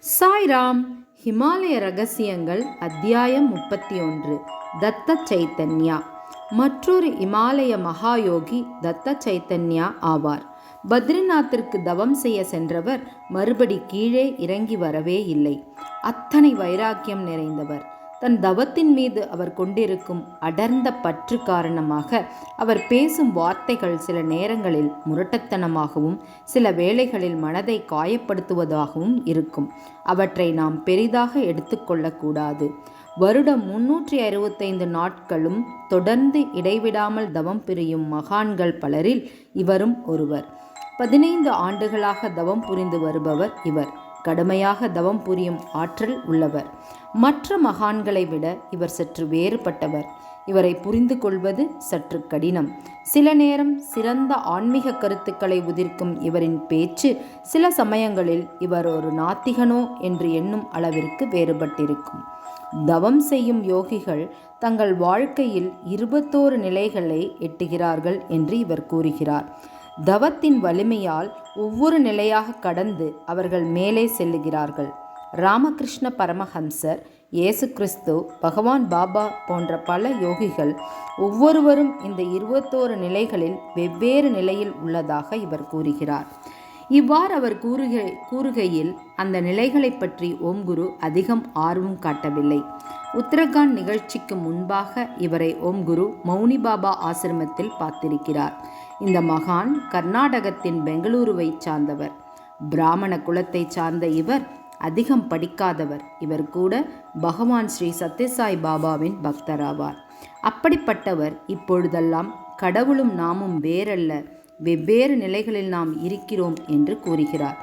சாய்ராம். ஹிமாலய ரகசியங்கள் அத்தியாயம் 31. தத்த சைத்தன்யா. மற்றொரு இமாலய மகாயோகி தத்த சைத்தன்யா ஆவார். பத்ரிநாத்திற்கு தவம் செய்ய சென்றவர் மறுபடி கீழே இறங்கி வரவே இல்லை. அத்தனை வைராக்கியம் நிறைந்தவர். தன் தவத்தின் மீது அவர் கொண்டிருக்கும் அடர்ந்த பற்று காரணமாக அவர் பேசும் வார்த்தைகள் சில நேரங்களில் முரட்டத்தனமாகவும் சில வேளைகளில் மனதை காயப்படுத்துவதாகவும் இருக்கும். அவற்றை நாம் பெரிதாக எடுத்துக்கொள்ளக்கூடாது. வருடம் 365 நாட்களும் தொடர்ந்து இடைவிடாமல் தவம் புரியும் மகான்கள் பலரில் இவரும் ஒருவர். 15 ஆண்டுகளாக தவம் புரிந்து வருபவர் இவர். கடுமையாக தவம் புரியும் ஆற்றல் உள்ளவர். மற்ற மகான்களை விட இவர் சற்று வேறுபட்டவர். இவரை புரிந்து கொள்வது சற்று கடினம். சில நேரம் சிறந்த ஆன்மீக கருத்துக்களை உதிர்க்கும் இவரின் பேச்சு சில சமயங்களில் இவர் ஒரு நாத்திகனோ என்று எண்ணும் அளவிற்கு வேறுபட்டிருக்கும். தவம் செய்யும் யோகிகள் தங்கள் வாழ்க்கையில் 21 நிலைகளை எட்டுகிறார்கள் என்று இவர் கூறுகிறார். தவத்தின் வலிமையால் ஒவ்வொரு நிலையாக கடந்து அவர்கள் மேலே செல்லுகிறார்கள். ராமகிருஷ்ண பரமஹம்சர், இயேசு கிறிஸ்து, பகவான் பாபா போன்ற பல யோகிகள் ஒவ்வொருவரும் இந்த 21 நிலைகளில் வெவ்வேறு நிலையில் உள்ளதாக இவர் கூறுகிறார். இவ்வாறு அவர் கூறுகையில் அந்த நிலைகளை பற்றி ஓம் குரு அதிகம் ஆர்வம் காட்டவில்லை. உத்தரகாண்ட் நிகழ்ச்சிக்கு முன்பாக இவரை ஓம் குரு மௌனி பாபா ஆசிரமத்தில் பார்த்திருக்கிறார். இந்த மகான் கர்நாடகத்தின் பெங்களூருவை சார்ந்தவர். பிராமண குலத்தை சார்ந்த இவர் அதிகம் படிக்காதவர். இவர் கூட பகவான் ஸ்ரீ சத்யசாய் பாபாவின் பக்தராவார். அப்படிப்பட்டவர் இப்பொழுதெல்லாம் கடவுளும் நாமும் வேறல்ல, வெவ்வேறு நிலைகளில் நாம் இருக்கிறோம் என்று கூறுகிறார்.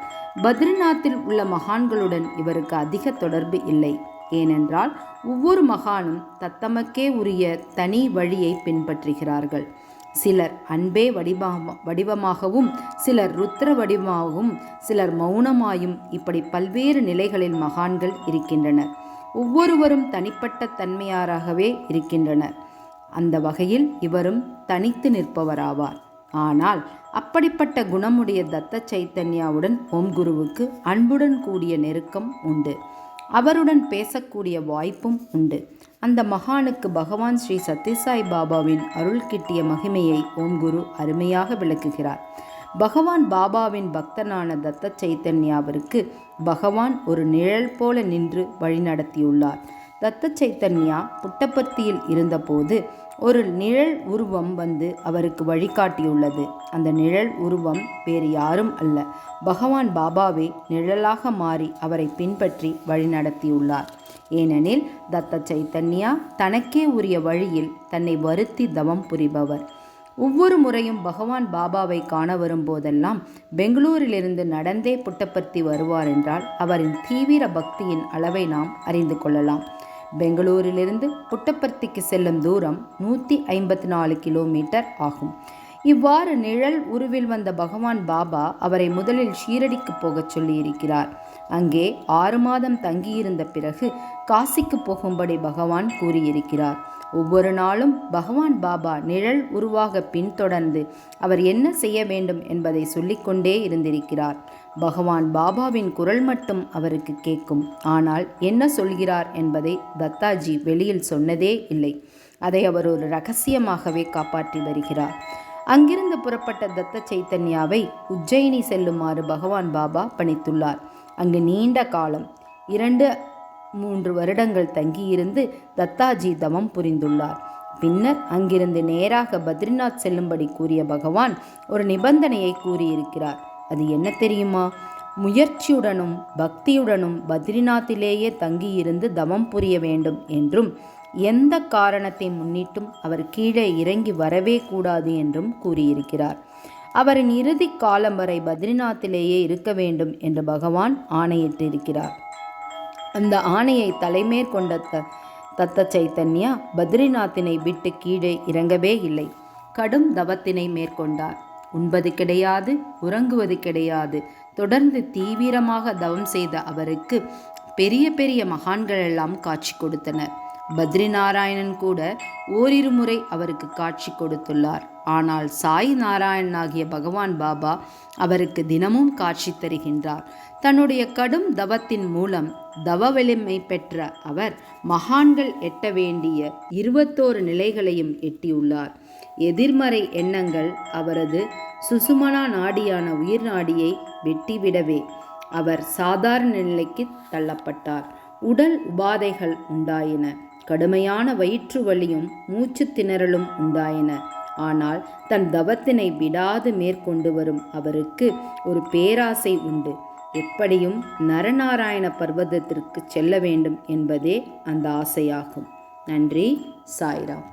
பத்ரிநாத்தில் உள்ள மகான்களுடன் இவருக்கு அதிக தொடர்பு இல்லை. ஏனென்றால் ஒவ்வொரு மகானும் தத்தமக்கே உரிய தனி வழியை பின்பற்றுகிறார்கள். சிலர் அன்பே வடிவமாகவும் சிலர் ருத்ர வடிவமாகவும் சிலர் மௌனமாயும் இப்படி பல்வேறு நிலைகளில் மகான்கள் இருக்கின்றனர். ஒவ்வொருவரும் தனிப்பட்ட தன்மையாராகவே இருக்கின்றனர். அந்த வகையில் இவரும் தனித்து நிற்பவராவார். ஆனால் அப்படிப்பட்ட குணமுடைய தத்த சைத்தன்யாவுடன் ஓம் குருவுக்கு அன்புடன் கூடிய நெருக்கம் உண்டு. அவருடன் பேசக்கூடிய வாய்ப்பும் உண்டு. அந்த மகானுக்கு பகவான் ஸ்ரீ சத்யசாய் பாபாவின் அருள் கிட்டிய மகிமையை ஓம் குரு அருமையாக விளக்குகிறார். பகவான் பாபாவின் பக்தனான தத்த சைத்தன்யாவிற்கு பகவான் ஒரு நிழல் போல நின்று வழிநடத்தியுள்ளார். தத்த சைத்தன்யா புட்டபர்த்தியில் இருந்தபோது ஒரு நிழல் உருவம் வந்து அவருக்கு வழிகாட்டியுள்ளது. அந்த நிழல் உருவம் வேறு யாரும் அல்ல, பகவான் பாபாவே நிழலாக மாறி அவரை பின்பற்றி வழிநடத்தியுள்ளார். ஏனெனில் தத்த சைத்தன்யா தனக்கே உரிய வழியில் தன்னை வருத்தி தவம் புரிபவர். ஒவ்வொரு முறையும் பகவான் பாபாவை காண வரும்போதெல்லாம் பெங்களூரிலிருந்து நடந்தே புட்டபர்த்தி வருவார் என்றால் அவரின் தீவிர பக்தியின் அளவை நாம் அறிந்து கொள்ளலாம். பெங்களூரிலிருந்து புட்டபர்த்திக்கு செல்லும் தூரம் 154 கிலோமீட்டர் ஆகும். இவ்வாறு நிழல் உருவில் வந்த பகவான் பாபா அவரை முதலில் ஷீரடிக்கு போகச் சொல்லியிருக்கிறார். அங்கே 6 மாதம் தங்கியிருந்த பிறகு காசிக்கு போகும்படி பகவான் கூறியிருக்கிறார். ஒவ்வொரு நாளும் பகவான் பாபா நிழல் உருவாக பின்தொடர்ந்து அவர் என்ன செய்ய வேண்டும் என்பதை சொல்லிக்கொண்டே இருந்திருக்கிறார். பகவான் பாபாவின் குரல் மட்டும் அவருக்கு கேட்கும். ஆனால் என்ன சொல்கிறார் என்பதை தத்தாஜி வெளியில் சொன்னதே இல்லை. அதை அவர் ஒரு இரகசியமாகவே காப்பாற்றி வருகிறார். அங்கிருந்து புறப்பட்ட தத்த சைத்தன்யாவை உஜ்ஜயினி செல்லுமாறு பகவான் பாபா பணித்துள்ளார். அங்கு நீண்ட காலம் 2-3 வருடங்கள் தங்கியிருந்து தத்தாஜி தவம் புரிந்துள்ளார். பின்னர் அங்கிருந்து நேராக பத்ரிநாத் செல்லும்படி கூறிய பகவான் ஒரு நிபந்தனையை கூறியிருக்கிறார். அது என்ன தெரியுமா? முயற்சியுடனும் பக்தியுடனும் பத்ரிநாத்திலேயே தங்கியிருந்து தவம் புரிய வேண்டும் என்றும் எந்த காரணத்தை முன்னிட்டும் அவர் கீழே இறங்கி வரவே கூடாது என்றும் கூறியிருக்கிறார். அவரின் இறுதி காலம் வரை பத்ரிநாத்திலேயே இருக்க வேண்டும் என்று பகவான் ஆணையிட்டிருக்கிறார். அந்த ஆணையை தலைமேற்கொண்ட தத்த சைத்தன்யா பத்ரிநாத்தினை விட்டு கீழே இறங்கவே இல்லை. கடும் தவத்தினை மேற்கொண்டார். உண்பது கிடையாது, உறங்குவது கிடையாது. தொடர்ந்து தீவிரமாக தவம் செய்த அவருக்கு பெரிய பெரிய மகான்களெல்லாம் காட்சி கொடுத்தனர். பத்ரி நாராயணன் கூட ஓரிரு முறை அவருக்கு காட்சி கொடுத்துள்ளார். ஆனால் சாய் நாராயணன் ஆகிய பகவான் பாபா அவருக்கு தினமும் காட்சி தருகின்றார். தன்னுடைய கடும் தவத்தின் மூலம் தவ வலிமை பெற்ற அவர் மகான்கள் எட்ட வேண்டிய 21 நிலைகளையும் எட்டியுள்ளார். எதிர்மறை எண்ணங்கள் அவரது சுசுமனா நாடியான உயிர் நாடியை வெட்டிவிடவே அவர் சாதாரண நிலைக்கு தள்ளப்பட்டார். உடல் உபாதைகள் உண்டாயின. கடுமையான வயிற்று வலியும் மூச்சு திணறலும் உண்டாயின. ஆனால் தன் தவத்தினை விடாது மேற்கொண்டு வரும் அவருக்கு ஒரு பேராசை உண்டு. எப்படியும் நரநாராயண பர்வதத்திற்கு செல்ல வேண்டும் என்பதே அந்த ஆசையாகும். நன்றி. சாய்ராம்.